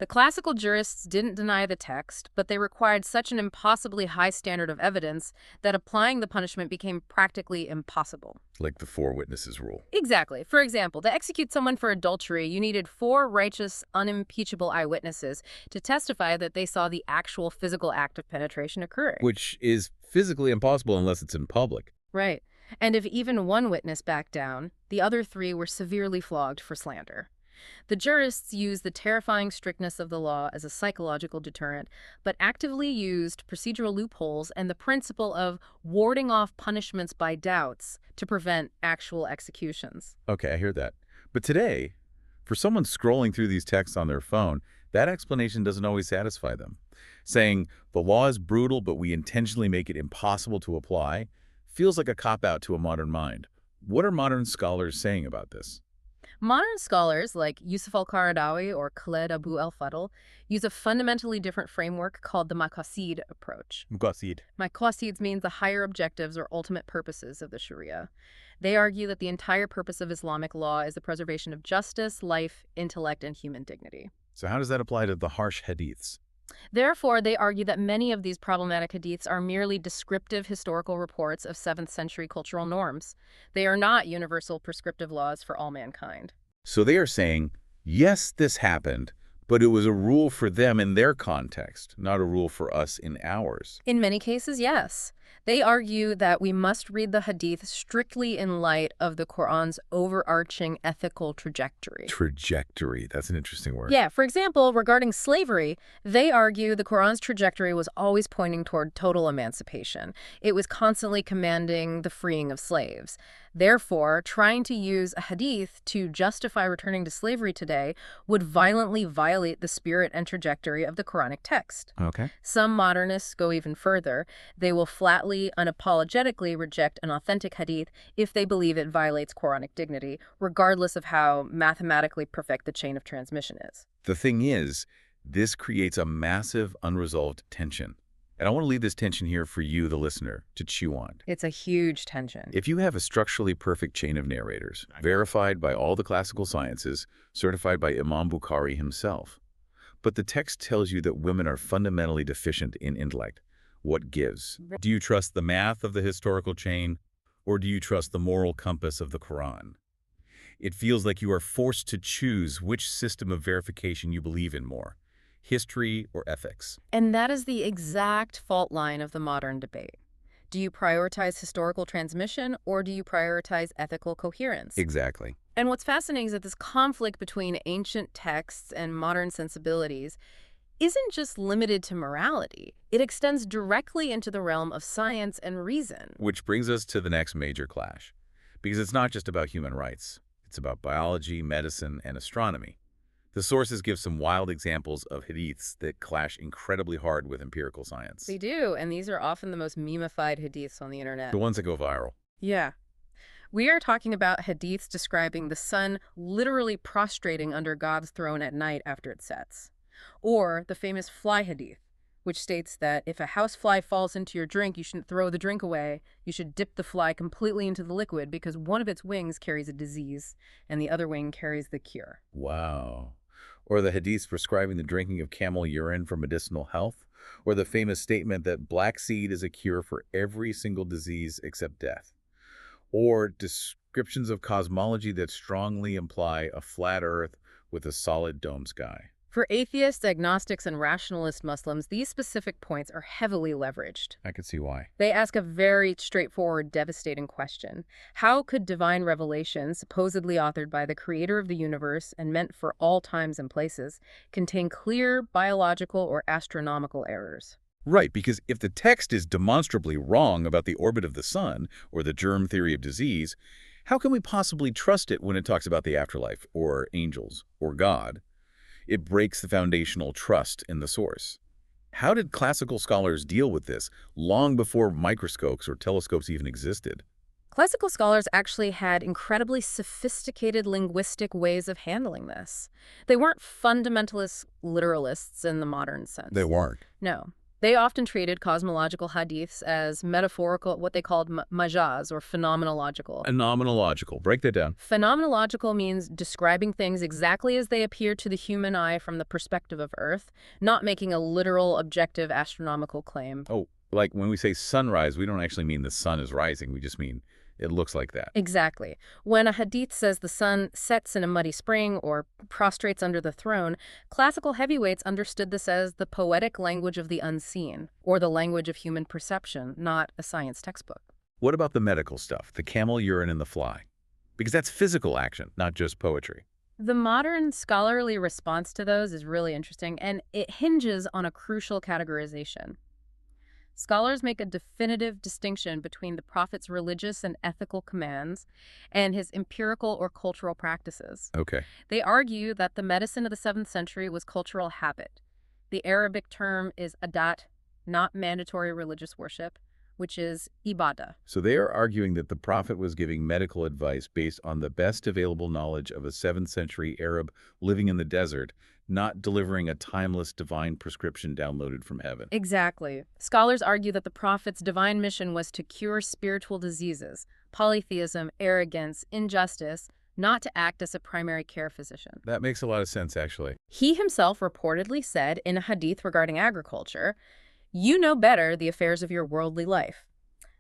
The classical jurists didn't deny the text, but they required such an impossibly high standard of evidence that applying the punishment became practically impossible. Like the 4 witnesses rule. Exactly. For example, to execute someone for adultery, you needed 4 righteous, unimpeachable eyewitnesses to testify that they saw the actual physical act of penetration occurring. Which is physically impossible unless it's in public. Right. And if even one witness backed down, the other 3 were severely flogged for slander. The jurists used the terrifying strictness of the law as a psychological deterrent, but actively used procedural loopholes and the principle of warding off punishments by doubts to prevent actual executions. Okay, I hear that. But today, for someone scrolling through these texts on their phone, that explanation doesn't always satisfy them. Saying, the law is brutal, but we intentionally make it impossible to apply, feels like a cop-out to a modern mind. What are modern scholars saying about this? Modern scholars like Yusuf al-Qaradawi or Khaled Abu el-Fadl use a fundamentally different framework called the Maqasid approach. Maqasid. Maqasid means the higher objectives or ultimate purposes of the Sharia. They argue that the entire purpose of Islamic law is the preservation of justice, life, intellect, and human dignity. So how does that apply to the harsh hadiths? Therefore, they argue that many of these problematic hadiths are merely descriptive historical reports of 7th century cultural norms. They are not universal prescriptive laws for all mankind. So they are saying, yes, this happened, but it was a rule for them in their context, not a rule for us in ours. In many cases, yes. They argue that we must read the hadith strictly in light of the Quran's overarching ethical trajectory. Trajectory. That's an interesting word. Yeah, for example, regarding slavery, they argue the Quran's trajectory was always pointing toward total emancipation. It was constantly commanding the freeing of slaves. Therefore, trying to use a hadith to justify returning to slavery today would violently violate the spirit and trajectory of the Quranic text. Okay. Some modernists go even further. They will flatly, unapologetically reject an authentic hadith if they believe it violates Quranic dignity, regardless of how mathematically perfect the chain of transmission is. The thing is, this creates a massive unresolved tension. And I want to leave this tension here for you, the listener, to chew on. It's a huge tension. If you have a structurally perfect chain of narrators, verified by all the classical sciences, certified by Imam Bukhari himself, but the text tells you that women are fundamentally deficient in intellect, what gives? Do you trust the math of the historical chain, or do you trust the moral compass of the Quran? It feels like you are forced to choose which system of verification you believe in more, history or ethics. And that is the exact fault line of the modern debate. Do you prioritize historical transmission, or do you prioritize ethical coherence? Exactly. And what's fascinating is that this conflict between ancient texts and modern sensibilities isn't just limited to morality. It extends directly into the realm of science and reason. Which brings us to the next major clash. Because it's not just about human rights. It's about biology, medicine, and astronomy. The sources give some wild examples of hadiths that clash incredibly hard with empirical science. They do, and these are often the most memified hadiths on the internet. The ones that go viral. Yeah. We are talking about hadiths describing the sun literally prostrating under God's throne at night after it sets. Or the famous fly hadith, which states that if a housefly falls into your drink, you shouldn't throw the drink away. You should dip the fly completely into the liquid because one of its wings carries a disease and the other wing carries the cure. Wow. Or the hadiths prescribing the drinking of camel urine for medicinal health, or the famous statement that black seed is a cure for every single disease except death, or descriptions of cosmology that strongly imply a flat earth with a solid dome sky. For atheists, agnostics, and rationalist Muslims, these specific points are heavily leveraged. I could see why. They ask a very straightforward, devastating question. How could divine revelation, supposedly authored by the creator of the universe and meant for all times and places, contain clear biological or astronomical errors? Right, because if the text is demonstrably wrong about the orbit of the sun or the germ theory of disease, how can we possibly trust it when it talks about the afterlife or angels or God? It breaks the foundational trust in the source. How did classical scholars deal with this long before microscopes or telescopes even existed? Classical scholars actually had incredibly sophisticated linguistic ways of handling this. They weren't fundamentalist literalists in the modern sense. They weren't. No. They often treated cosmological hadiths as metaphorical, what they called majaz, or phenomenological. Phenomenological. Break that down. Phenomenological means describing things exactly as they appear to the human eye from the perspective of Earth, not making a literal, objective astronomical claim. Oh, like when we say sunrise, we don't actually mean the sun is rising. We just mean it looks like that. Exactly. When a hadith says the sun sets in a muddy spring or prostrates under the throne, classical heavyweights understood this as the poetic language of the unseen, or the language of human perception, not a science textbook. What about the medical stuff, the camel urine and the fly? Because that's physical action, not just poetry. The modern scholarly response to those is really interesting, and it hinges on a crucial categorization. Scholars make a definitive distinction between the prophet's religious and ethical commands and his empirical or cultural practices. Okay. They argue that the medicine of the 7th century was cultural habit. The Arabic term is adat, not mandatory religious worship, which is ibadah. So they are arguing that the Prophet was giving medical advice based on the best available knowledge of a 7th century Arab living in the desert, not delivering a timeless divine prescription downloaded from heaven. Exactly. Scholars argue that the Prophet's divine mission was to cure spiritual diseases, polytheism, arrogance, injustice, not to act as a primary care physician. That makes a lot of sense, actually. He himself reportedly said in a hadith regarding agriculture, "You know better the affairs of your worldly life."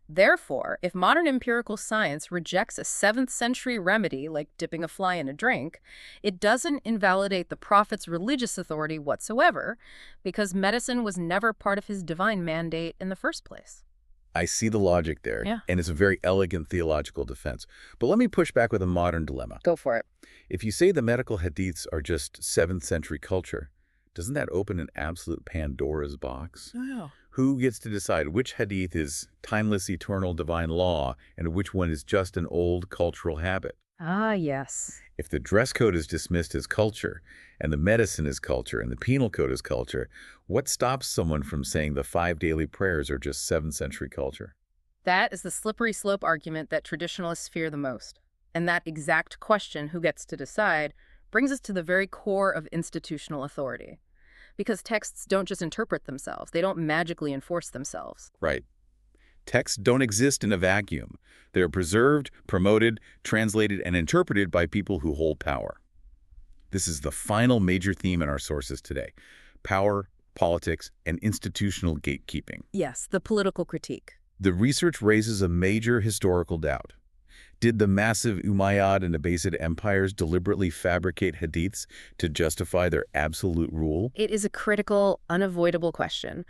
Therefore, if modern empirical science rejects a 7th century remedy like dipping a fly in a drink, it doesn't invalidate the Prophet's religious authority whatsoever, because medicine was never part of his divine mandate in the first place. I see the logic there, Yeah. and it's a very elegant theological defense. But let me push back with a modern dilemma. Go for it. If you say the medical hadiths are just 7th century culture, doesn't that open an absolute Pandora's box? Oh. Who gets to decide which hadith is timeless, eternal, divine law, and which one is just an old cultural habit? Ah, yes. If the dress code is dismissed as culture, and the medicine is culture, and the penal code is culture, what stops someone from saying the 5 daily prayers are just 7th century culture? That is the slippery slope argument that traditionalists fear the most. And that exact question, who gets to decide, brings us to the very core of institutional authority. Because texts don't just interpret themselves, they don't magically enforce themselves. Right. Texts don't exist in a vacuum. They are preserved, promoted, translated, and interpreted by people who hold power. This is the final major theme in our sources today: power, politics, and institutional gatekeeping. Yes, the political critique. The research raises a major historical doubt. Did the massive Umayyad and Abbasid empires deliberately fabricate hadiths to justify their absolute rule? It is a critical, unavoidable question.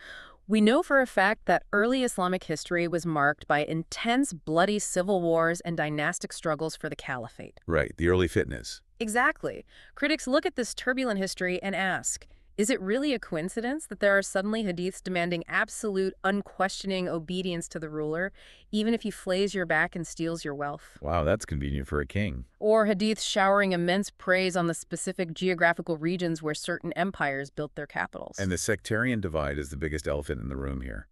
We know for a fact that early Islamic history was marked by intense, bloody civil wars and dynastic struggles for the caliphate. Right, the early fitness. Exactly. Critics look at this turbulent history and ask, is it really a coincidence that there are suddenly hadiths demanding absolute, unquestioning obedience to the ruler, even if he flays your back and steals your wealth? Wow, that's convenient for a king. Or hadiths showering immense praise on the specific geographical regions where certain empires built their capitals? And the sectarian divide is the biggest elephant in the room here.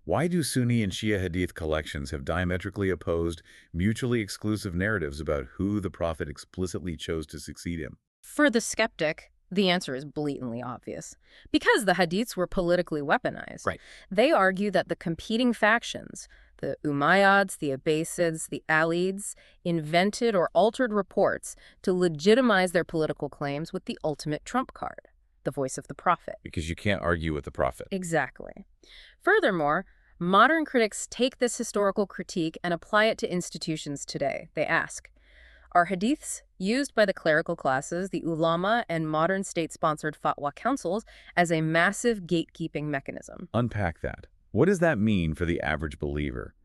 Why do Sunni and Shia hadith collections have diametrically opposed, mutually exclusive narratives about who the Prophet explicitly chose to succeed him? For the skeptic, the answer is blatantly obvious. Because the hadiths were politically weaponized. Right. They argue that the competing factions, the Umayyads, the Abbasids, the Alids, invented or altered reports to legitimize their political claims with the ultimate trump card, the voice of the Prophet. Because you can't argue with the Prophet. Exactly. Furthermore, modern critics take this historical critique and apply it to institutions today. They ask, are hadiths used by the clerical classes, the ulama, and modern state-sponsored fatwa councils as a massive gatekeeping mechanism? Unpack that. What does that mean for the average believer?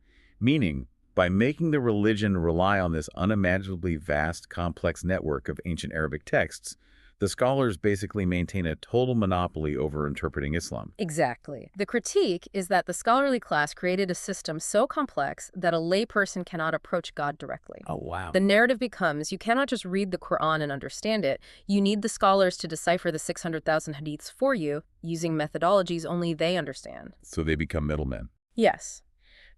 Meaning, by making the religion rely on this unimaginably vast, complex network of ancient Arabic texts, the scholars basically maintain a total monopoly over interpreting Islam. Exactly. The critique is that the scholarly class created a system so complex that a layperson cannot approach God directly. Oh, wow. The narrative becomes, you cannot just read the Quran and understand it. You need the scholars to decipher the 600,000 hadiths for you using methodologies only they understand. So they become middlemen. Yes.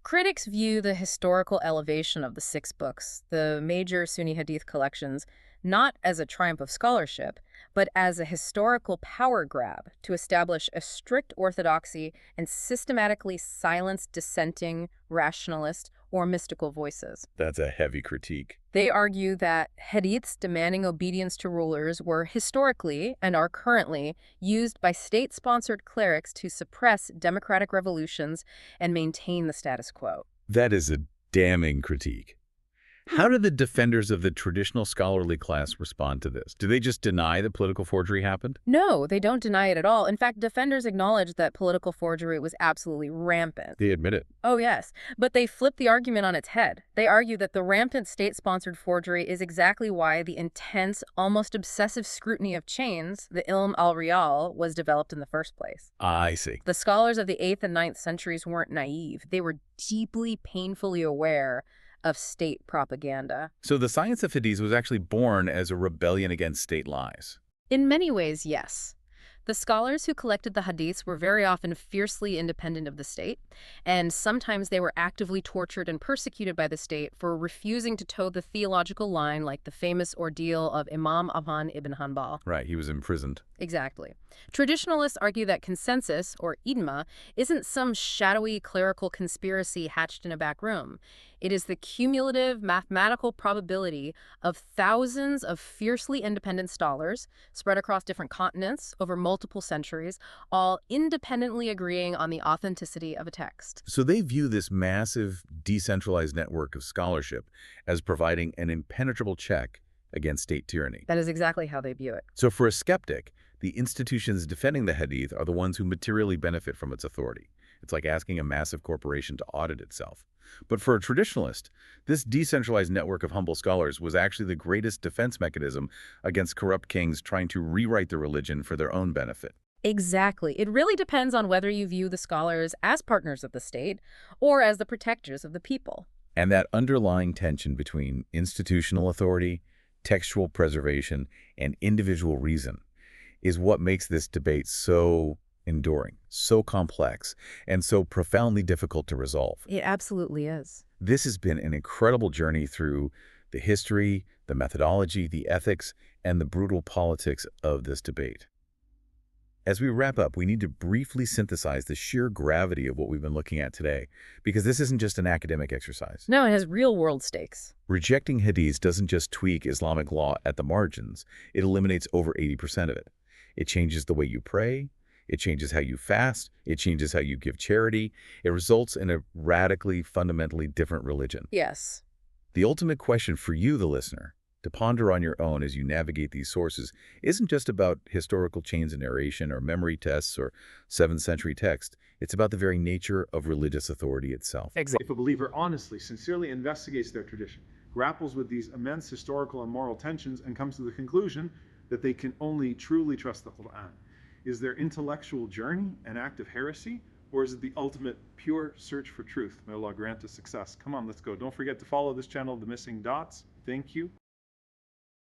Critics view the historical elevation of the 6 books, the major Sunni hadith collections, not as a triumph of scholarship, but as a historical power grab to establish a strict orthodoxy and systematically silence dissenting, rationalist, or mystical voices. That's a heavy critique. They argue that hadiths demanding obedience to rulers were historically, and are currently, used by state-sponsored clerics to suppress democratic revolutions and maintain the status quo. That is a damning critique. How do the defenders of the traditional scholarly class respond to this? Do they just deny that political forgery happened? No, they don't deny it at all. In fact, defenders acknowledge that political forgery was absolutely rampant. They admit it. Oh, yes. But they flip the argument on its head. They argue that the rampant state-sponsored forgery is exactly why the intense, almost obsessive scrutiny of chains, the Ilm al-Riyal, was developed in the first place. I see. The scholars of the 8th and 9th centuries weren't naive. They were deeply, painfully aware of state propaganda. So the science of hadith was actually born as a rebellion against state lies. In many ways, yes. The scholars who collected the hadiths were very often fiercely independent of the state, and sometimes they were actively tortured and persecuted by the state for refusing to toe the theological line, like the famous ordeal of Imam Ahmad ibn Hanbal. Right, he was imprisoned. Exactly. Traditionalists argue that consensus, or ijma, isn't some shadowy clerical conspiracy hatched in a back room. It is the cumulative mathematical probability of thousands of fiercely independent scholars spread across different continents over multiple centuries, all independently agreeing on the authenticity of a text. So they view this massive, decentralized network of scholarship as providing an impenetrable check against state tyranny. That is exactly how they view it. So for a skeptic, the institutions defending the Hadith are the ones who materially benefit from its authority. It's like asking a massive corporation to audit itself. But for a traditionalist, this decentralized network of humble scholars was actually the greatest defense mechanism against corrupt kings trying to rewrite the religion for their own benefit. Exactly. It really depends on whether you view the scholars as partners of the state or as the protectors of the people. And that underlying tension between institutional authority, textual preservation, and individual reason is what makes this debate so enduring, so complex, and so profoundly difficult to resolve. It absolutely is. This has been an incredible journey through the history, the methodology, the ethics, and the brutal politics of this debate. As we wrap up, we need to briefly synthesize the sheer gravity of what we've been looking at today, because this isn't just an academic exercise. No, it has real-world stakes. Rejecting hadiths doesn't just tweak Islamic law at the margins, it eliminates over 80% of it. It changes the way you pray, it changes how you fast, it changes how you give charity, it results in a radically, fundamentally different religion. Yes. The ultimate question for you, the listener, to ponder on your own as you navigate these sources isn't just about historical chains of narration or memory tests or 7th century text. It's about the very nature of religious authority itself. Exactly. If a believer honestly, sincerely investigates their tradition, grapples with these immense historical and moral tensions, and comes to the conclusion that they can only truly trust the Quran, is their intellectual journey an act of heresy, or is it the ultimate pure search for truth? May Allah grant us success. Come on, let's go. Don't forget to follow this channel, The Missing Dots. Thank you.